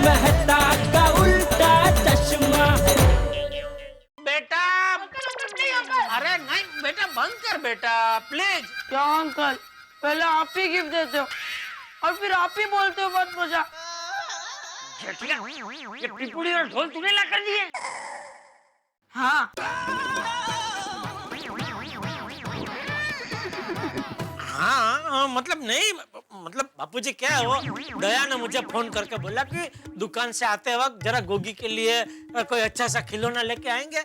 मेहता का उल्टा चश्मा। बेटा अरे नहीं बेटा बंद कर बेटा प्लीज। क्या अंकल, पहले आप ही गिफ्ट देते हो और फिर आप ही बोलते हो मत मजा। ये पिपुड़ी और ढोल तूने ला कर दिए? हाँ हाँ मतलब नहीं मतलब बापूजी क्या है वो दया ने मुझे फोन करके बोला कि दुकान से आते वक्त जरा गोगी के लिए कोई अच्छा सा खिलौना लेके आएंगे।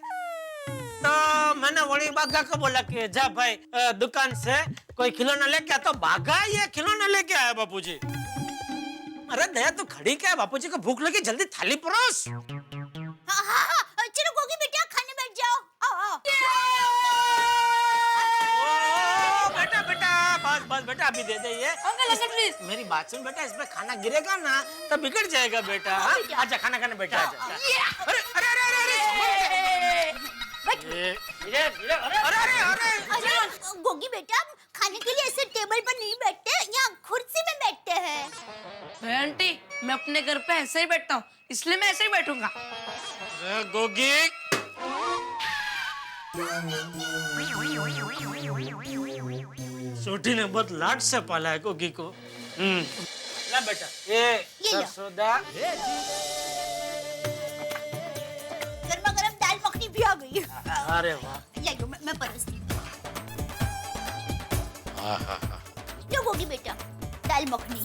तो मैंने वही बागा को बोला कि जा भाई दुकान से कोई खिलौना लेके आ। तो बागा ये खिलौना लेके आया बापूजी। अरे दया तू खड़ी क्या है? बापूजी को भूख लगी, जल्दी थाली परोस। हाँ, चलो गोगी बेटा खाने बैठ जाओ। आओ। बेटा बेटा बस बेटा अभी दे दे ये। अंकल प्लीज मेरी बात सुन बेटा, इसमें खाना गिरेगा ना तो बिगड़ जाएगा बेटा। आजा खाना खाने बैठा आजा। अरे अरे अरे अरे गोगी बेटा खाने के लिए ऐसे टेबल पर नहीं बैठते, यहाँ कुर्सी में बैठते हैं। आंटी मैं अपने घर पे ऐसे ही बैठता हूँ, इसलिए मैं ऐसे ही बैठूंगा। गोगी छोटी ने बहुत लाड से पाला है गोगी को। ला बेटा ये सरसोदा। गर्मा गर्म दाल मखनी भी आ गई। अरे वाह ये लो मैं परोसती हूँ। लो गोगी बेटा दाल मखनी।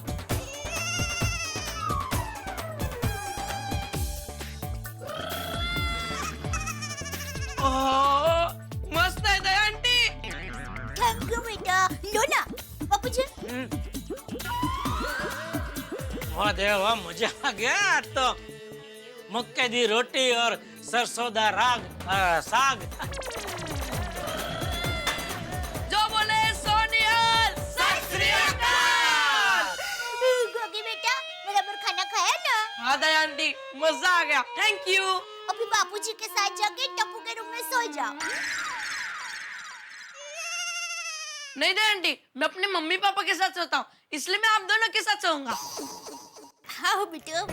मस्त है दया आंटी। थैंक यू बेटा। लो ना बापूजी। वाह देवा मजा आ गया। तो मक्के दी रोटी और सरसोदा साग। जो बोले सोनियाल सत श्री अकाल। गोगी बेटा बराबर खाना खाया ना? हाँ दया आंटी मजा आ गया, थैंक यू। अभी बापूजी के साथ जाके टप्पू के रूम में सो जाओ। नहीं दया आंटी मैं अपने मम्मी पापा के साथ सोता हूँ, इसलिए मैं आप दोनों के साथ सोऊंगा। हाँ बेटा।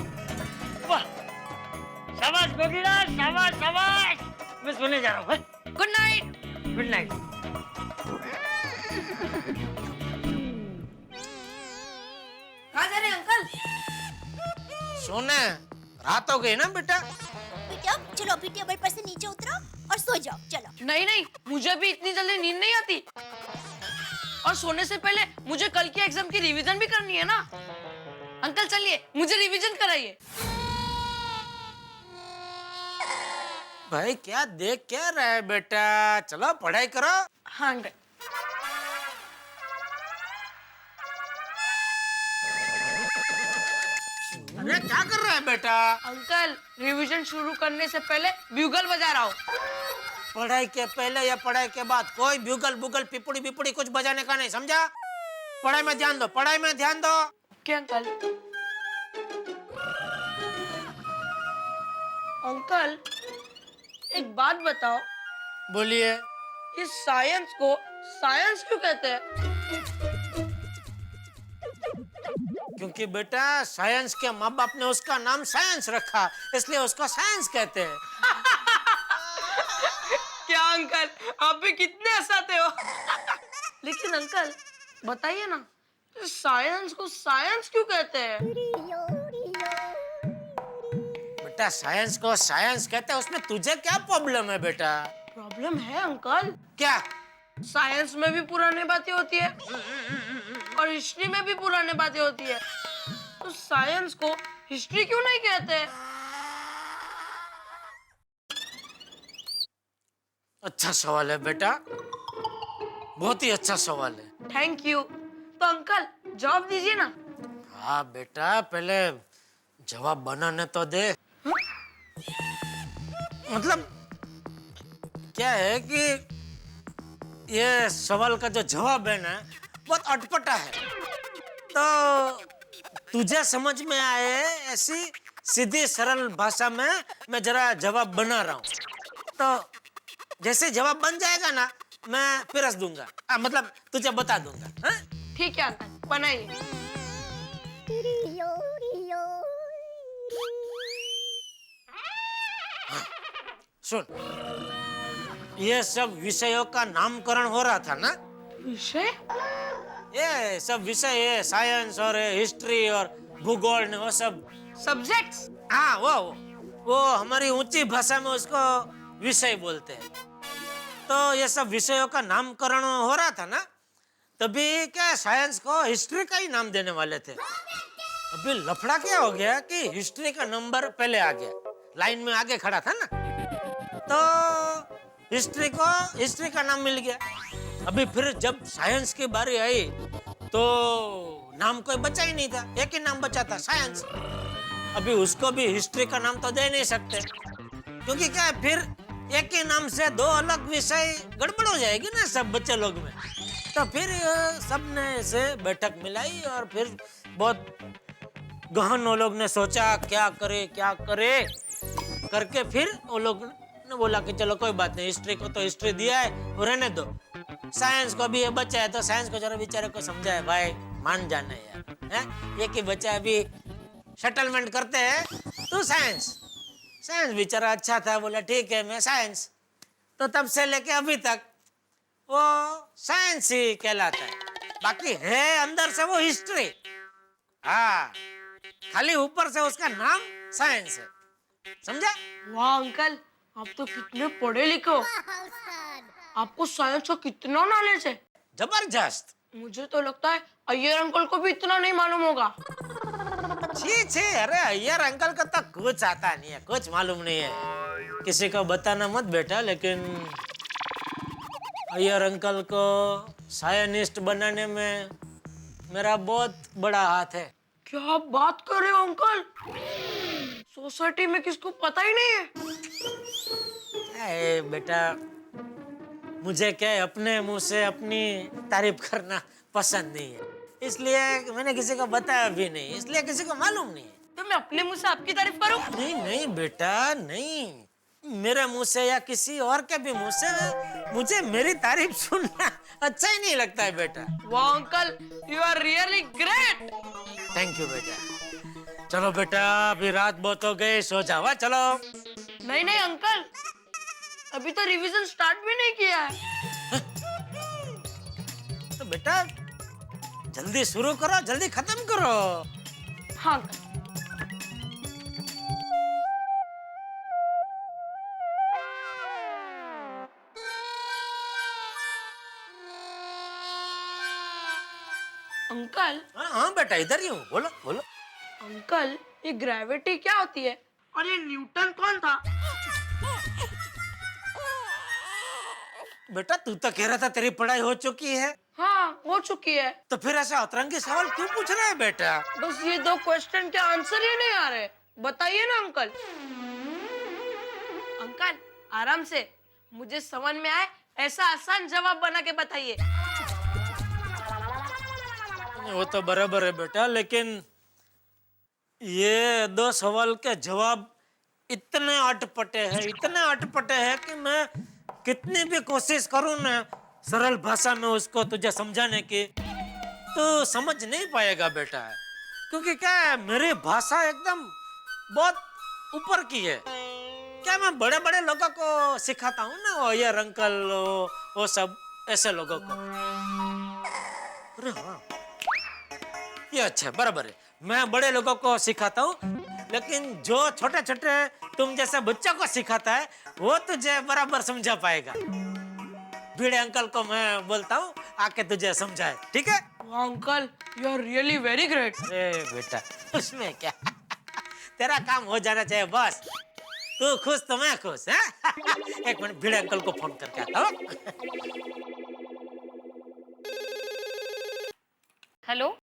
शाबाश गोगीरा शाबाश शाबाश। मैं सोने जा रहा हूँ। Good night. Good night. कहाँ जा रहे हैं अंकल? सोने रात हो गई ना बेटा। बेटा चलो अभी टेबल पर से नीचे उतरो और सो जाओ। चलो। नहीं नहीं मुझे भी इतनी जल्दी नींद नहीं आती, और सोने से पहले मुझे कल की एग्जाम की रिवीजन भी करनी है ना। अंकल चलिए मुझे रिवीजन कराइए। भाई क्या देख क्या रहा है बेटा, चलो पढ़ाई करो। हाँ अंकल। अरे क्या कर रहा है बेटा? अंकल रिवीजन शुरू करने से पहले ब्यूगल बजा रहा हूँ। पढ़ाई के पहले या पढ़ाई के बाद कोई ब्यूगल बुगल पिपुड़ी बिपुड़ी कुछ बजाने का नहीं, समझा? पढ़ाई में ध्यान दो, पढ़ाई में ध्यान दो। क्या अंकल? अंकल एक बात बताओ, बोलिए। इस साइंस को साइंस क्यों कहते हैं? क्योंकि बेटा साइंस के माँ बाप ने उसका नाम साइंस रखा, इसलिए उसको साइंस कहते हैं। क्या अंकल आप भी कितने हंसाते हो। लेकिन अंकल बताइए ना, साइंस को साइंस क्यों कहते हैं? बेटा साइंस को साइंस कहते हैं, उसमें तुझे क्या प्रॉब्लम है बेटा? प्रॉब्लम है अंकल। क्या? साइंस में भी पुरानी बातें होती है और हिस्ट्री में भी पुरानी बातें होती है, तो साइंस को हिस्ट्री क्यों नहीं कहते? अच्छा सवाल है बेटा, बहुत ही अच्छा सवाल है। Thank you. तो अंकल जवाब दीजिए ना। हाँ बेटा पहले जवाब बनाने तो दे। मतलब क्या है कि ये सवाल का जो जवाब है ना बहुत अटपटा है, तो तुझे समझ में आए ऐसी सीधी सरल भाषा में मैं जरा जवाब बना रहा हूँ। तो जैसे जवाब बन जाएगा ना मैं पिरस दूंगा, मतलब तुझे बता दूंगा। हाँ? ठीक है अंकल बनाइए। सुन, ये सब विषयों का नामकरण हो रहा था ना। विषय? ये सब विषय है, साइंस और हिस्ट्री और भूगोल ने वो सब। सब्जेक्ट्स? हाँ, वो हमारी ऊंची भाषा में उसको विषय बोलते हैं। तो ये सब विषयों का नामकरण हो रहा था ना, तभी क्या साइंस को हिस्ट्री का ही नाम देने वाले थे। अभी लफड़ा क्या हो गया कि हिस्ट्री का नंबर पहले आ गया, लाइन में आगे खड़ा था ना, तो हिस्ट्री को हिस्ट्री का नाम मिल गया। अभी फिर जब साइंस की बारी आई तो नाम कोई बचा ही नहीं था, एक ही नाम बचा था, साइंस। अभी उसको भी हिस्ट्री का नाम तो दे नहीं सकते, क्योंकि क्या है, फिर एक ही नाम से दो अलग विषय गड़बड़ हो जाएगी ना सब बच्चे लोग में। तो फिर सबने से बैठक मिलाई और फिर बहुत गहन वो लोग ने सोचा क्या करे करके फिर वो लोग ने बोला कि चलो कोई बात नहीं, हिस्ट्री को तो हिस्ट्री दिया है, वो रहने दो। साइंस को भी ये बच्चा है तो साइंस को जरा बेचारे को समझाए, भाई मान जाना यार, हैं? एक ही बच्चा अभी सेटलमेंट करते हैं, तू साइंस बेचारा अच्छा था, बोला ठीक है मैं साइंस। तो तब से लेके अभी तक वो साइंस ही कहलाता है, बाकी है अंदर से वो हिस्ट्री। हाँ, खाली ऊपर से उसका नाम साइंस है, समझा? वाह अंकल, आप तो कितने पढ़े लिखे हो। आपको साइंस का कितना नॉलेज है। जबरदस्त। मुझे तो लगता है अय्यर अंकल को भी इतना नहीं मालूम होगा। छी, अरे अय्यर अंकल को तो कुछ आता नहीं है, कुछ मालूम नहीं है। किसी को बताना मत बेटा, लेकिन अय्यर अंकल को साइंटिस्ट बनाने में मेरा बहुत बड़ा हाथ है। क्या आप बात कर रहे हो अंकल? सोसाइटी में किसको पता ही नहीं है। ए बेटा, मुझे क्या है, अपने मुंह से अपनी तारीफ करना पसंद नहीं है, इसलिए मैंने किसी को बताया भी नहीं, इसलिए किसी को मालूम नहीं है। तो मैं अपने मुंह से आपकी तारीफ करूं? नहीं बेटा, नहीं, मेरे मुंह से या किसी और के भी मुंह से मुझे मेरी तारीफ सुनना अच्छा ही नहीं लगता है बेटा। वाह uncle, you are really great. Thank you बेटा। चलो बेटा, अभी रात बहुत हो गई, सो जाओ, चलो। नहीं अंकल, अभी तो रिवीजन स्टार्ट भी नहीं किया है। तो बेटा जल्दी शुरू करो, जल्दी खत्म करो। हाँ अंकल। हाँ बेटा, इधर ही हूँ, बोलो बोलो। अंकल, ये ग्रेविटी क्या होती है और ये न्यूटन कौन था? बेटा तू तो कह रहा था तेरी पढ़ाई हो चुकी है। हाँ, हो चुकी है। तो फिर ऐसा अतरंगी सवाल क्यों पूछ रहा है बेटा? बस ये दो क्वेश्चन के आंसर ही नहीं आ रहे, बताइए ना अंकल। अंकल आराम से, मुझे समझ में आए ऐसा आसान जवाब बना के बताइए। वो तो बराबर है बेटा, लेकिन ये दो सवाल के जवाब इतने अटपटे हैं कि मैं कितनी भी कोशिश करूं ना सरल भाषा में उसको तुझे समझाने की, तो समझ नहीं पाएगा बेटा। क्योंकि क्या है, मेरी भाषा एकदम बहुत ऊपर की है। क्या मैं बड़े बड़े लोगों को सिखाता हूँ ना, वो अय्यर अंकल, वो सब ऐसे लोगों को। अरे हाँ, ये अच्छा है, बराबर है, मैं बड़े लोगों को सिखाता हूँ, लेकिन जो छोटे छोटे तुम जैसे बच्चों को सिखाता है वो तुझे बराबर समझा पाएगा। भिड़े अंकल को मैं बोलता हूँ आके तुझे समझाए, ठीक है? Uncle, you are really very great. अरे बेटा, उसमें क्या तेरा काम हो जाना चाहिए बस। तू खुश तो मैं खुश, है? एक मिनट, भिड़े अंकल को फोन करके आता हूँ। हेलो।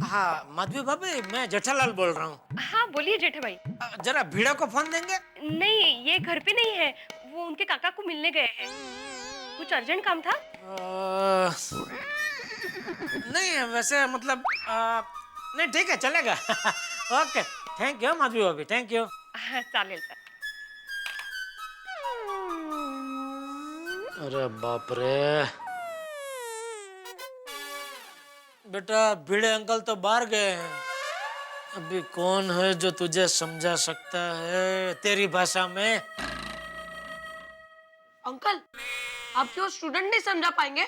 हाँ माधवी भाभी, मैं जेठालाल बोल रहा हूँ। हाँ बोलिए जेठा भाई। जरा भिड़ा को फोन देंगे? नहीं, ये घर पे नहीं है, वो उनके काका को मिलने गए हैं। कुछ अर्जेंट काम था? नहीं वैसे मतलब नहीं, ठीक है, चलेगा। ओके, थैंक यू माधवी भाभी, थैंक यू। हाँ, चालेल चालेल। अरे बाप रे बेटा, भिड़े अंकल तो बाहर गए हैं। अभी कौन है जो तुझे समझा सकता है तेरी भाषा में? अंकल आपके वो स्टूडेंट नहीं समझा पाएंगे?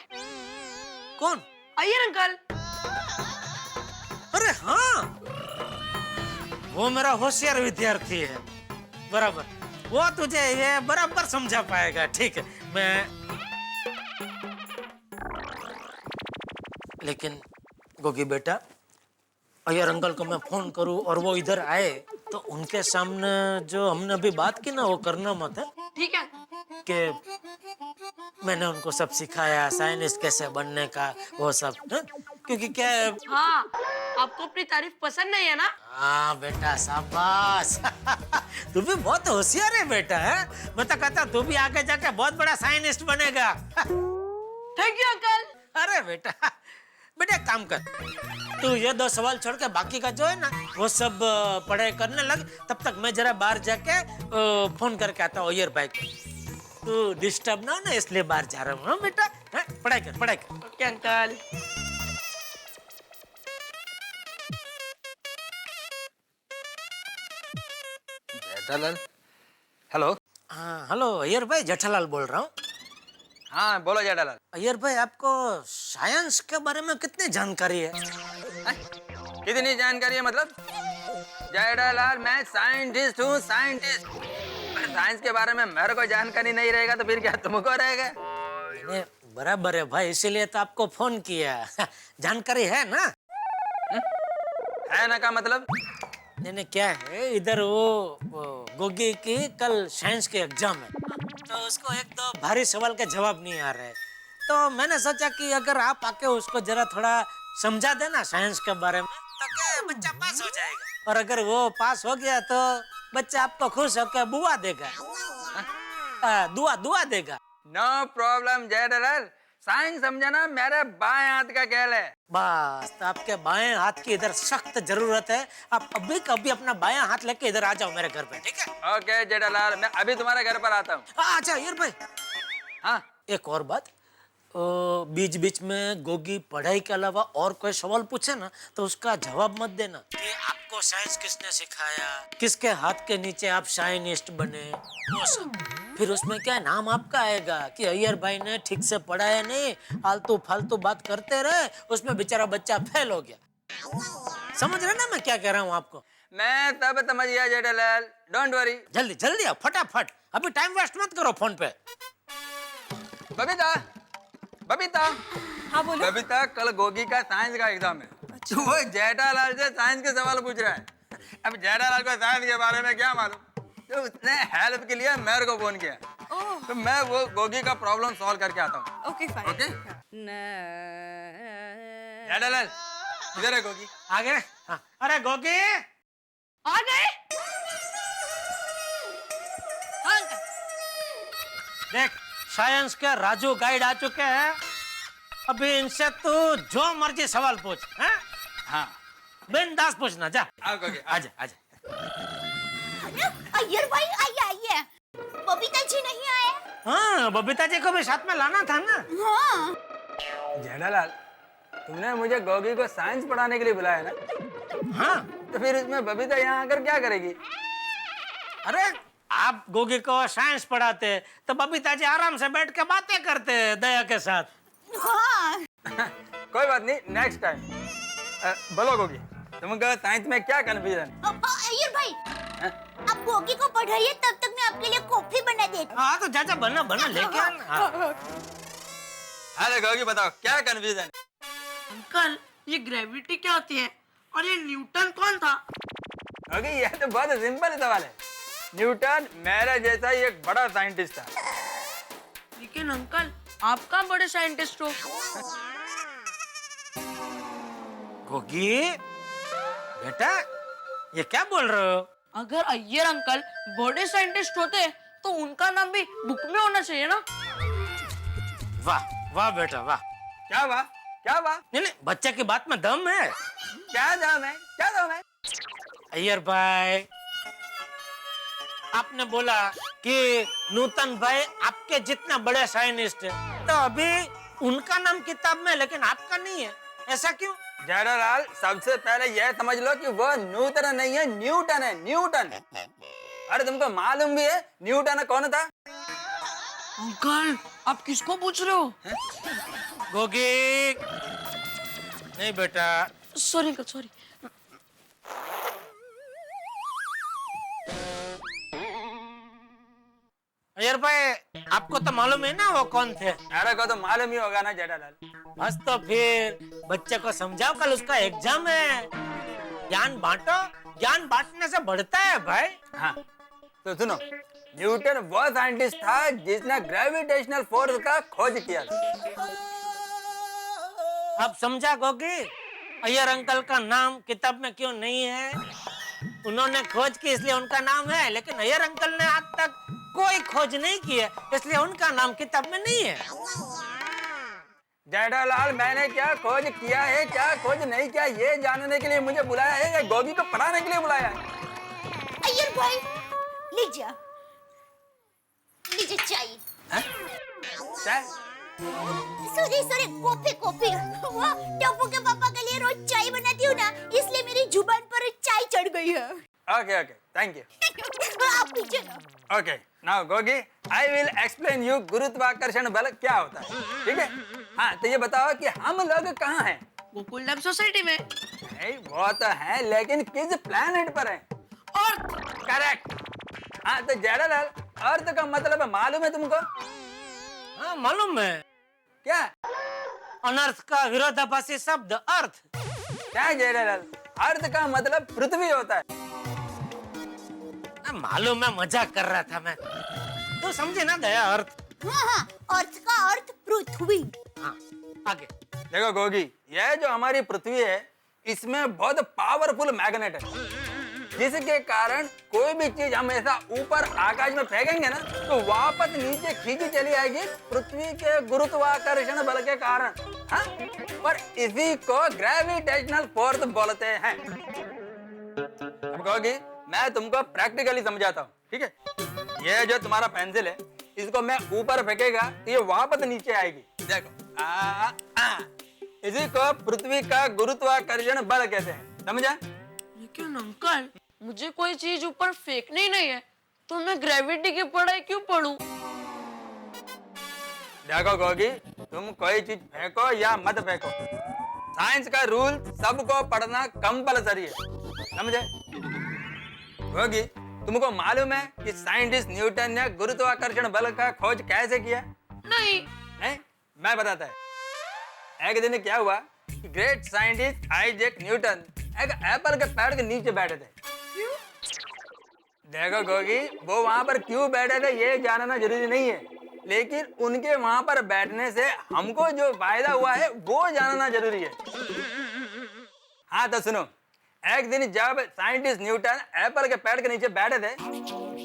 कौन? अय्यर अंकल। अरे हाँ, वो मेरा होशियार विद्यार्थी है। बराबर, वो तुझे ये बराबर समझा पाएगा। ठीक है, मैं लेकिन गोगी बेटा, अय्यर अंकल को मैं फोन करूं और वो इधर आए तो उनके सामने जो हमने अभी बात की ना वो करना मत है ठीक है। कि मैंने उनको सब सिखाया, साइंटिस्ट कैसे बनने का वो सब है? क्योंकि क्या है। हाँ, आपको अपनी तारीफ पसंद नहीं है ना? हाँ बेटा, शाबाश। तू भी बहुत होशियार है बेटा, है? मैं तो कहता तू भी आगे जाके बहुत बड़ा साइंटिस्ट बनेगा। Thank you uncle. अरे बेटा, बेटा एक काम कर, तू ये 2 सवाल छोड़ के बाकी का जो है ना वो सब पढ़ाई करने लग। तब तक मैं जरा बाहर जाके फोन करके आता हूँ अय्यर भाई को। तू डिस्टर्ब ना हो ना, इसलिए बाहर जा रहा हूँ। हाँ बेटा, हाँ? पढ़ाई कर, पढ़ाई कर। Okay uncle. जेठालाल, हेलो। हाँ हेलो अय्यर भाई, जेठालाल बोल रहा हूँ। हाँ बोलो जेठालाल। अय्यर भाई, आपको साइंस के बारे में कितनी जानकारी है? कितनी जानकारी है मतलब? जेठालाल, मैं साइंटिस्ट हूँ, साइंटिस्ट। साइंस के बारे में मेरे को जानकारी नहीं रहेगा तो फिर क्या तुमको रहेगा? नहीं, बराबर है भाई, इसीलिए तो आपको फोन किया। जानकारी है ना? है ना का मतलब? नहीं क्या है, इधर वो गोगी की कल साइंस के एग्जाम है, तो उसको 1-2 भारी सवाल के जवाब नहीं आ रहे, तो मैंने सोचा कि अगर आप आके उसको जरा थोड़ा समझा देना साइंस के बारे में तो क्या बच्चा पास हो जाएगा। और अगर वो पास हो गया तो बच्चा आपको खुश होकर बुआ देगा, दुआ देगा। नो प्रॉब्लम जेठालाल, साइंस समझाना मेरे बाएं हाथ का खेल है। बस, तो आपके बाएं हाथ की इधर सख्त जरूरत है। आप अभी कभी अपना बायां हाथ लेके इधर आ जाओ मेरे घर पे, ठीक है? ओके जेठालाल, मैं अभी तुम्हारे घर पर आता हूँ। अच्छा अय्यर भाई, हाँ एक और बात, बीच बीच में गोगी पढ़ाई के अलावा और कोई सवाल पूछे ना तो उसका जवाब मत देना कि आपको साइंस किसने सिखाया, किसके हाथ के नीचे आप साइंटिस्ट बने, वो सब। फिर उसमें क्या नाम आपका आएगा कि अय्यर भाई ने ठीक से पढ़ाया नहीं, आलतू फालतू बात करते रहे, उसमें बेचारा बच्चा फेल हो गया। समझ रहे ना मैं क्या कह रहा हूँ आपको? मैं तब समझ गया जेठालाल, डोंट वरी। जल्दी जल्दी आओ, फटाफट, अभी टाइम वेस्ट मत करो फोन पे। बबीता, बबीता। हाँ बोलो। बबीता, कल गोगी का साइंस का एग्जाम है। तो वो जेठालाल से साइंस के सवाल पूछ रहा है। अब जेठालाल को साइंस के बारे में क्या मालूम, तो उसने हेल्प के लिए मेरे को फोन किया। तो मैं वो गोगी का प्रॉब्लम सॉल्व करके आता हूँ। Okay fine. ओके जेठालाल, इधर है गोगी। आ गए? हाँ। अरे गोगी, आ गए? हाँ अंकल। देख साइंस के राजू गाइड आ चुके हैं, अभी इनसे तू जो मर्जी सवाल पूछ, हैं? हाँ बिंदास पूछना, जा। आओ गोगी, आजा आजा। अरे अय्यर भाई, आइए आइए। बबीता जी नहीं आए? हाँ, बबीता जी को भी साथ में लाना था ना। हाँ। जेठालाल, तुमने मुझे गोगी को साइंस पढ़ाने के लिए बुलाया ना, हाँ, तो फिर इसमें बबीता यहाँ आकर क्या करेगी? अरे आप गोगी को साइंस पढ़ाते तो बबीता जी आराम से बैठ के बातें करते दया के साथ। हाँ। कोई बात नहीं, नेक्स्ट टाइम। बोलो गोगी, तुमको साइंस में क्या कन्फ्यूजन? अय्यर भाई, आप गोगी को पढ़ाइए, तब तक मैं आपके लिए कॉफी बना देती हूँ। हाँ तो जा बना बना लेके आना। हाँ। अरे गोगी बताओ क्या कन्फ्यूजन? अंकल, ये ग्रेविटी क्या होती है और ये न्यूटन कौन था? गोगी ये तो बहुत सिंपल सवाल है। न्यूटन मेरा जैसा ही एक बड़ा साइंटिस्ट था। लेकिन अंकल, आप कहाँ बड़े साइंटिस्ट हो? गोगी बेटा, ये क्या बोल रहे हो? अगर अय्यर अंकल बड़े साइंटिस्ट होते तो उनका नाम भी बुक में होना चाहिए ना? वाह वाह बेटा वाह। क्या हुआ, क्या हुआ? नहीं, बच्चे की बात में दम है। क्या दम है, क्या दम है? अय्यर भाई, आपने बोला कि नूतन भाई आपके जितना बड़े साइंटिस्ट है, तो अभी उनका नाम किताब में लेकिन आपका नहीं है, ऐसा क्यों? जेठालाल, सबसे पहले यह समझ लो कि वो नूतन नहीं है, न्यूटन है, न्यूटन। अरे तुमको मालूम भी है न्यूटन कौन था? अंकल आप किसको पूछ रहे हो? गोगी नहीं बेटा, सॉरी अंकल सॉरी। अयर भाई आपको तो मालूम है ना वो कौन थे? मेरे को तो मालूम ही होगा ना जेठालाल। बस तो फिर बच्चे को समझाओ, कल उसका एग्जाम है। ज्ञान बांटो, ज्ञान बांटने से बढ़ता है भाई। हाँ तो सुनो, न्यूटन वो साइंटिस्ट था जिसने ग्रेविटेशनल फोर्स का खोज किया था। अब समझा गोगी? अय्यर अंकल का नाम किताब में क्यों नहीं है? उन्होंने खोज की इसलिए उनका नाम है, लेकिन अय्यर अंकल ने आज तक कोई खोज नहीं की है, इसलिए उनका नाम किताब में नहीं है। जेठालाल मैंने क्या खोज किया है, क्या खोज नहीं किया, ये जानने के लिए मुझे बुलाया है या गोगी को पढ़ाने के लिए बुलाया है? अय्यर भाई लीजिए, लीजिए चाय। चाय? Sorry sorry, coffee coffee. वो टप्पू के पापा के लिए रोज चाय बनाती हूँ ना, इसलिए मेरी जुबान पर चाय चढ़ गई है। Okay okay, thank you. आप पीछे ना। Okay now Gogi, I will explain you गुरुत्वाकर्षण बल क्या होता है, ठीक है? हाँ तो ये बताओ कि हम लोग कहाँ हैं? गोकुलधाम सोसाइटी में। नहीं वो तो है, लेकिन किस प्लेनेट पर हैं? अर्थ। करेक्ट। हाँ तो जेठालाल, अर्थ का मतलब मालूम है तुमको? हाँ मालूम है। क्या? अनर्थ का विरोधाभासी शब्द अर्थ। क्या जेठालाल? अर्थ का मतलब पृथ्वी होता है। मालूम है, मजाक कर रहा था मैं। तो समझे ना दया? अर्थ। हाँ हाँ, अर्थ का अर्थ पृथ्वी। हाँ आगे। देखो गोगी, ये जो हमारी पृथ्वी है इसमें बहुत पावरफुल मैग्नेट है, जिसके कारण कोई भी चीज हम ऐसा ऊपर आकाश में फेंकेंगे ना तो वापस नीचे खींची चली आएगी पृथ्वी के गुरुत्वाकर्षण बल के कारण। हाँ? पर इसी को ग्रेविटेशनल फोर्स बोलते हैं। अब गोगी मैं तुमको प्रैक्टिकली समझाता हूँ, ठीक है? ये जो तुम्हारा पेंसिल है इसको मैं ऊपर फेंकेगा तो ये वापस नीचे आएगी। देखो इसी को पृथ्वी का गुरुत्वाकर्षण बल कहते हैं, समझा? लेकिन अंकल मुझे कोई चीज ऊपर फेंकनी ही नहीं है, तो मैं ग्रेविटी की पढ़ाई क्यों पढ़ूं? देखो गोगी, तुम कोई चीज फेंको या मत फेंको, साइंस का रूल सबको पढ़ना कंपलसरी है, समझे? गोगी तुमको मालूम है कि साइंटिस्ट न्यूटन ने गुरुत्वाकर्षण बल का खोज कैसे किया? नहीं। नहीं मैं बताता है। एक दिन क्या हुआ कि ग्रेट साइंटिस्ट आइजैक न्यूटन एक एप्पल के पेड़ के नीचे बैठे थे। देखो गोगी, वो वहां पर क्यों बैठे थे ये जानना जरूरी नहीं है, लेकिन उनके वहां पर बैठने से हमको जो फायदा हुआ है वो जानना जरूरी है। हाँ तो सुनो, एक दिन जब साइंटिस्ट न्यूटन एप्पल के पेड़ के नीचे बैठे थे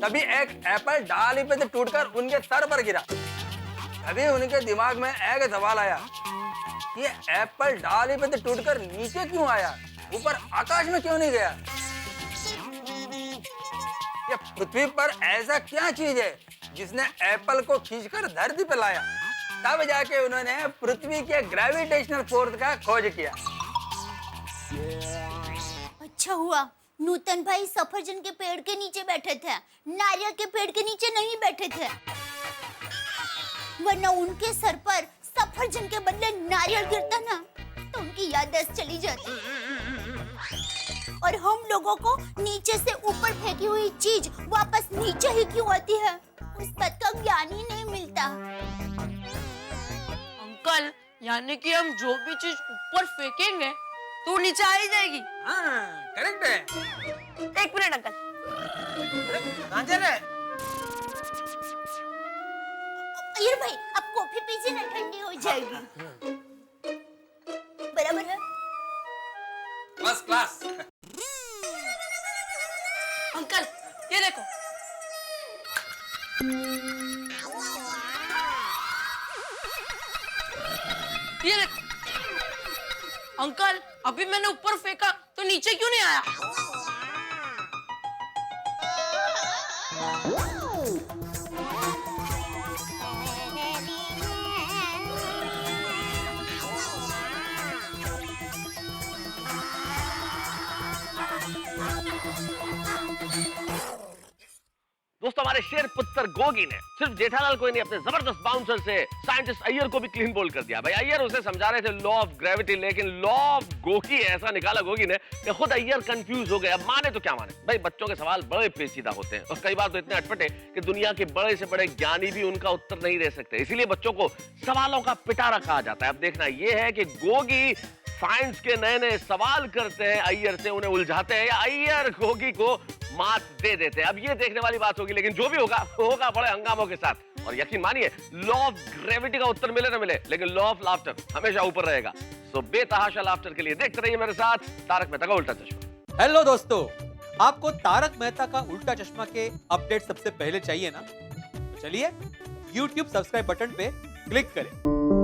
तभी एक एप्पल डाली पे से टूटकर उनके सर पर गिरा। तभी उनके दिमाग में एक सवाल आया कि एप्पल डाली पे से टूटकर नीचे क्यों आया, ऊपर आकाश में क्यों नहीं गया? ये पृथ्वी पर ऐसा क्या चीज है जिसने एप्पल को खींचकर धरती पर लाया? तब जाके उन्होंने पृथ्वी के ग्रेविटेशनल फोर्स का खोज किया। अच्छा हुआ नूतन भाई सफरजन के पेड़ के नीचे बैठे थे, नारियल के पेड़ के नीचे नहीं बैठे थे, वरना उनके सर पर सफरजन के बदले नारियल गिरता ना तो उनकी याददाश्त चली जाती और हम लोगों को नीचे से ऊपर फेंकी हुई चीज वापस नीचे ही क्यों आती है उस बात का ज्ञान ही नहीं मिलता। अंकल यानी कि हम जो भी चीज ऊपर फेंकेंगे तो नीचे आ ही जाएगी। हाँ करेक्ट है। एक मिनट अंकल। कहाँ जा रहे? अय्यर भाई अब कॉफी पीजिए ना, ठंडी हो जाएगी। बराबर है? First class. अंकल ये देखो। ये देखो अंकल, अभी मैंने ऊपर फेंका तो नीचे क्यों नहीं आया? दोस्तों हमारे शेर पुत्र गोगी ने सिर्फ जेठालाल को ही नहीं अपने जबरदस्त बाउंसर से साइंटिस्ट अय्यर को भी क्लीन बोल्ड कर दिया। भाई अय्यर उसे समझा रहे थे लॉ ऑफ ग्रेविटी, लेकिन लॉ ऑफ गोगी ऐसा निकाला गोगी ने कि खुद अय्यर कंफ्यूज हो गया। माने तो क्या माने भाई, बच्चों के सवाल बड़े पेचीदा होते हैं और कई बार तो इतने अटपटे कि दुनिया के बड़े से बड़े ज्ञानी भी उनका उत्तर नहीं दे सकते। इसीलिए बच्चों को सवालों का पिटारा कहा जाता है। अब देखना यह है कि गोगी साइंस के नए नए सवाल करते हैं अय्यर से, उन्हें उलझाते हैं या अय्यर गोगी को मात दे देते हैं। अब ये देखने वाली बात होगी, लेकिन जो भी होगा होगा बड़े हंगामों के साथ। और यकीन मानिए लॉ ऑफ ग्रेविटी का उत्तर मिले ना मिले, लेकिन लॉ ऑफ लाफ्टर हमेशा ऊपर रहेगा। सो बेतहाशा लाफ्टर के लिए देखते रहिए मेरे साथ तारक मेहता का उल्टा चश्मा। हेलो दोस्तों, आपको तारक मेहता का उल्टा चश्मा के अपडेट सबसे पहले चाहिए ना? चलिए YouTube सब्सक्राइब बटन पे क्लिक करें।